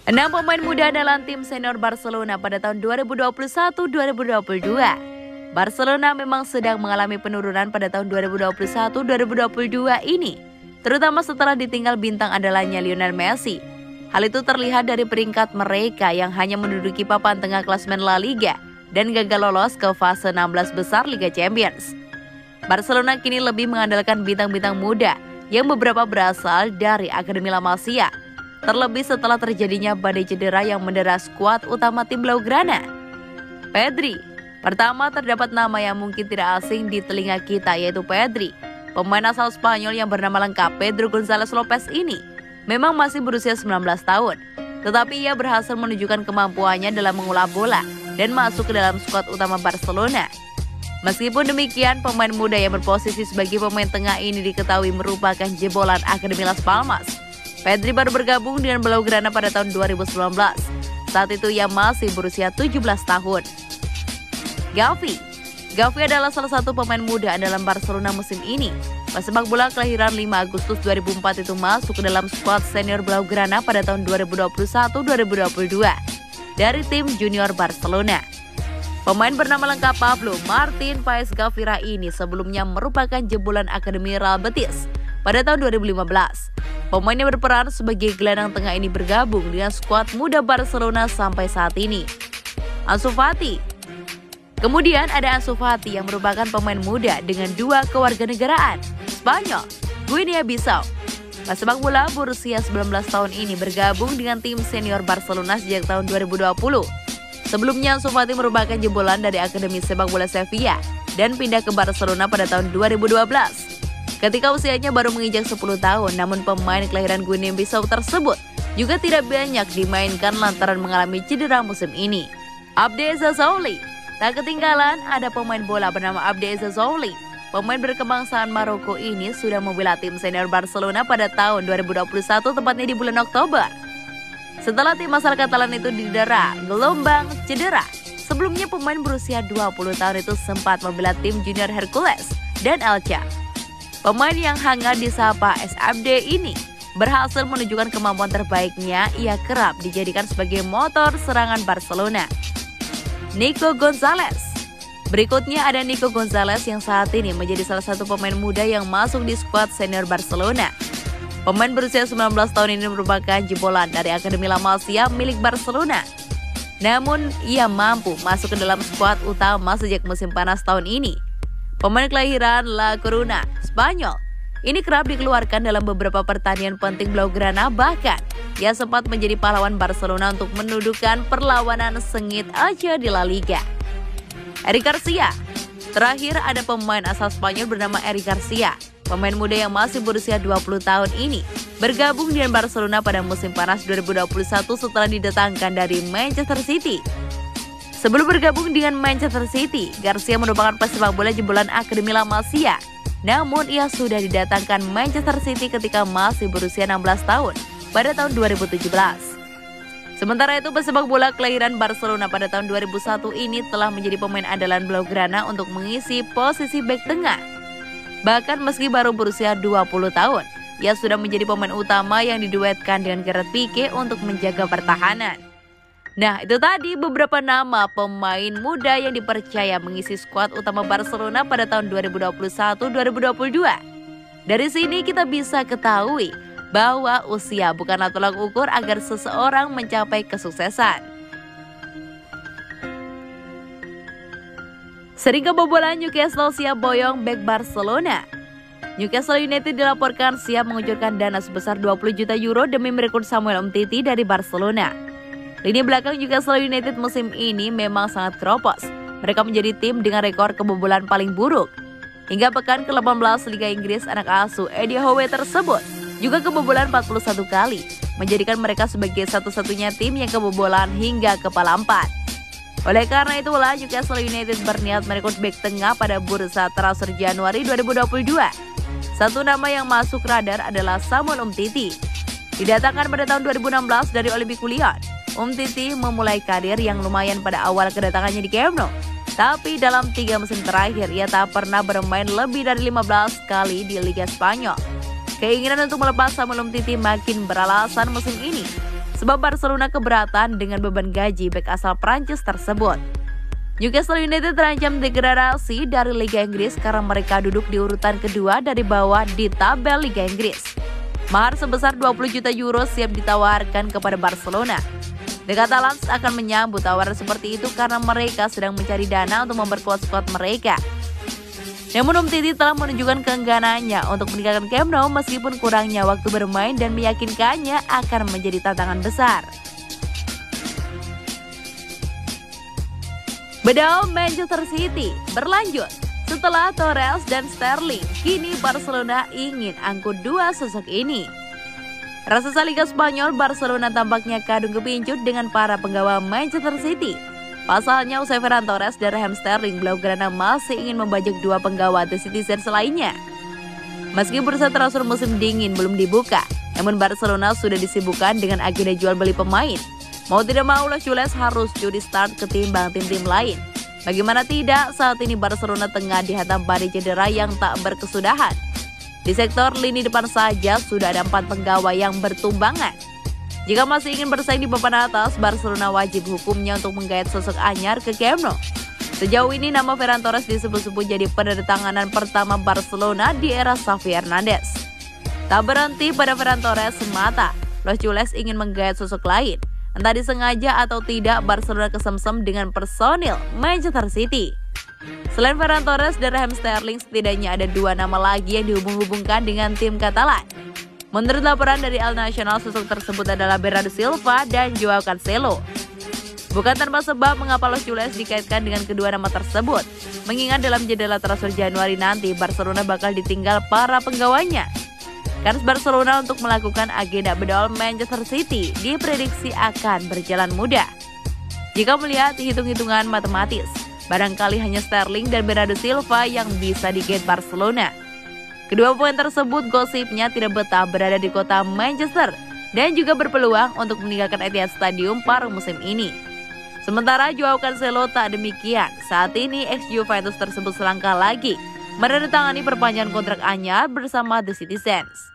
Enam pemain muda dalam tim senior Barcelona pada tahun 2021-2022. Barcelona memang sedang mengalami penurunan pada tahun 2021-2022 ini, terutama setelah ditinggal bintang andalannya Lionel Messi. Hal itu terlihat dari peringkat mereka yang hanya menduduki papan tengah klasemen La Liga dan gagal lolos ke fase 16 besar Liga Champions. Barcelona kini lebih mengandalkan bintang-bintang muda yang beberapa berasal dari Akademi La Masia, terlebih setelah terjadinya badai cedera yang mendera skuad utama tim Blaugrana. Pedri. Pertama, terdapat nama yang mungkin tidak asing di telinga kita, yaitu Pedri. Pemain asal Spanyol yang bernama lengkap Pedro González Lopez ini memang masih berusia 19 tahun, tetapi ia berhasil menunjukkan kemampuannya dalam mengolah bola dan masuk ke dalam skuad utama Barcelona. Meskipun demikian, pemain muda yang berposisi sebagai pemain tengah ini diketahui merupakan jebolan Akademi Las Palmas. Pedri baru bergabung dengan Blaugrana pada tahun 2019. Saat itu ia masih berusia 17 tahun. Gavi adalah salah satu pemain muda dalam Barcelona musim ini. Pesepak bola kelahiran 5 Agustus 2004 itu masuk ke dalam skuad senior Blaugrana pada tahun 2021-2022 dari tim junior Barcelona. Pemain bernama lengkap Pablo Martín Páez Gavira ini sebelumnya merupakan jebolan Akademi Real Betis pada tahun 2015. Pemain yang berperan sebagai gelandang tengah ini bergabung dengan skuad muda Barcelona sampai saat ini. Ansu Fati. Kemudian ada Ansu Fati yang merupakan pemain muda dengan 2 kewarganegaraan, Spanyol, Guinea-Bissau. Pesepak bola berusia 19 tahun ini bergabung dengan tim senior Barcelona sejak tahun 2020. Sebelumnya Ansu Fati merupakan jebolan dari Akademi Sepak Bola Sevilla dan pindah ke Barcelona pada tahun 2012. Ketika usianya baru menginjak 10 tahun, namun pemain kelahiran Guinea-Bissau tersebut juga tidak banyak dimainkan lantaran mengalami cedera musim ini. Abde Zazzouli. Tak ketinggalan ada pemain bola bernama Abde Zazzouli. Pemain berkebangsaan Maroko ini sudah membela tim senior Barcelona pada tahun 2021, tepatnya di bulan Oktober. Setelah tim asal Katalan itu didera gelombang cedera, sebelumnya pemain berusia 20 tahun itu sempat membela tim junior Hercules dan Elche. Pemain yang hangat disapa SABD ini berhasil menunjukkan kemampuan terbaiknya. Ia kerap dijadikan sebagai motor serangan Barcelona. Nico González. Berikutnya ada Nico González yang saat ini menjadi salah satu pemain muda yang masuk di skuad senior Barcelona. Pemain berusia 19 tahun ini merupakan jebolan dari Akademi La Masia milik Barcelona. Namun ia mampu masuk ke dalam skuad utama sejak musim panas tahun ini. Pemain kelahiran La Coruña, Spanyol, ini kerap dikeluarkan dalam beberapa pertandingan penting Blaugrana, bahkan ia sempat menjadi pahlawan Barcelona untuk mendudukan perlawanan sengit Elche di La Liga. Eric Garcia. Terakhir ada pemain asal Spanyol bernama Eric Garcia. Pemain muda yang masih berusia 20 tahun ini bergabung dengan Barcelona pada musim panas 2021 setelah didatangkan dari Manchester City. Sebelum bergabung dengan Manchester City, Garcia merupakan pesepak bola jebolan Akademi La Masia. Namun ia sudah didatangkan Manchester City ketika masih berusia 16 tahun pada tahun 2017. Sementara itu pesepak bola kelahiran Barcelona pada tahun 2001 ini telah menjadi pemain andalan Blaugrana untuk mengisi posisi bek tengah. Bahkan meski baru berusia 20 tahun, ia sudah menjadi pemain utama yang diduetkan dengan Gareth Pique untuk menjaga pertahanan. Nah, itu tadi beberapa nama pemain muda yang dipercaya mengisi skuad utama Barcelona pada tahun 2021-2022. Dari sini kita bisa ketahui bahwa usia bukanlah tolak ukur agar seseorang mencapai kesuksesan. Sering kebobolan Newcastle siap boyong bek Barcelona. Newcastle United dilaporkan siap mengucurkan dana sebesar 20 juta euro demi merekrut Samuel Umtiti dari Barcelona. Lini belakang Newcastle United musim ini memang sangat keropos. Mereka menjadi tim dengan rekor kebobolan paling buruk. Hingga pekan ke-18 Liga Inggris, anak asuh Eddie Howe tersebut juga kebobolan 41 kali, menjadikan mereka sebagai satu-satunya tim yang kebobolan hingga kepala 4. Oleh karena itulah Newcastle United berniat merekrut bek tengah pada bursa transfer Januari 2022. Satu nama yang masuk radar adalah Samuel Umtiti. Didatangkan pada tahun 2016 dari Olympique Lyon, Umtiti memulai karir yang lumayan pada awal kedatangannya di Camp Nou. Tapi dalam 3 musim terakhir, ia tak pernah bermain lebih dari 15 kali di Liga Spanyol. Keinginan untuk melepas Samuel Umtiti makin beralasan musim ini. sebab Barcelona keberatan dengan beban gaji bek asal Prancis tersebut. Newcastle United terancam degradasi dari Liga Inggris karena mereka duduk di urutan kedua dari bawah di tabel Liga Inggris. Mahar sebesar 20 juta euro siap ditawarkan kepada Barcelona. The Catalans akan menyambut tawaran seperti itu karena mereka sedang mencari dana untuk memperkuat skuad mereka. Namun Umtiti telah menunjukkan keengganannya untuk meninggalkan Camp Nou meskipun kurangnya waktu bermain dan meyakinkannya akan menjadi tantangan besar. Bedah Manchester City berlanjut. Setelah Torres dan Sterling, kini Barcelona ingin angkut dua sosok ini. Raksasa Liga Spanyol, Barcelona tampaknya kadung kepincut dengan para penggawa Manchester City. Pasalnya usai Ferran Torres dan Raheem Sterling, Blaugrana masih ingin membajak dua penggawa The Citizens lainnya. Meski bursa transfer musim dingin belum dibuka, namun Barcelona sudah disibukkan dengan agenda jual beli pemain. Mau tidak mau, Los Jules harus curi start ketimbang tim-tim lain. Bagaimana tidak, saat ini Barcelona tengah dihantam badai cedera yang tak berkesudahan. Di sektor lini depan saja sudah ada 4 penggawa yang bertumbangan. Jika masih ingin bersaing di papan atas, Barcelona wajib hukumnya untuk menggait sosok anyar ke Camp Nou. Sejauh ini nama Ferran Torres disebut-sebut jadi penandatanganan pertama Barcelona di era Xavi Hernandez. Tak berhenti pada Ferran Torres semata, Los Jules ingin menggait sosok lain. Entah disengaja atau tidak, Barcelona kesemsem dengan personil Manchester City. Selain Ferran Torres dan Raheem Sterling, setidaknya ada 2 nama lagi yang dihubung-hubungkan dengan tim Katalan. Menurut laporan dari El Nacional, sosok tersebut adalah Bernardo Silva dan Joao Cancelo. Bukan tanpa sebab mengapa Los Jules dikaitkan dengan kedua nama tersebut, mengingat dalam jendela transfer Januari nanti Barcelona bakal ditinggal para penggawanya. Kans Barcelona untuk melakukan agenda bedol Manchester City diprediksi akan berjalan mudah. Jika melihat hitung-hitungan matematis, barangkali hanya Sterling dan Bernardo Silva yang bisa digait Barcelona. Kedua pemain tersebut gosipnya tidak betah berada di kota Manchester dan juga berpeluang untuk meninggalkan Etihad Stadium paruh musim ini. Sementara Joao Cancelo tak demikian. Saat ini ex-Juventus tersebut selangkah lagi menandatangani perpanjangan kontrak anyar bersama The Citizens.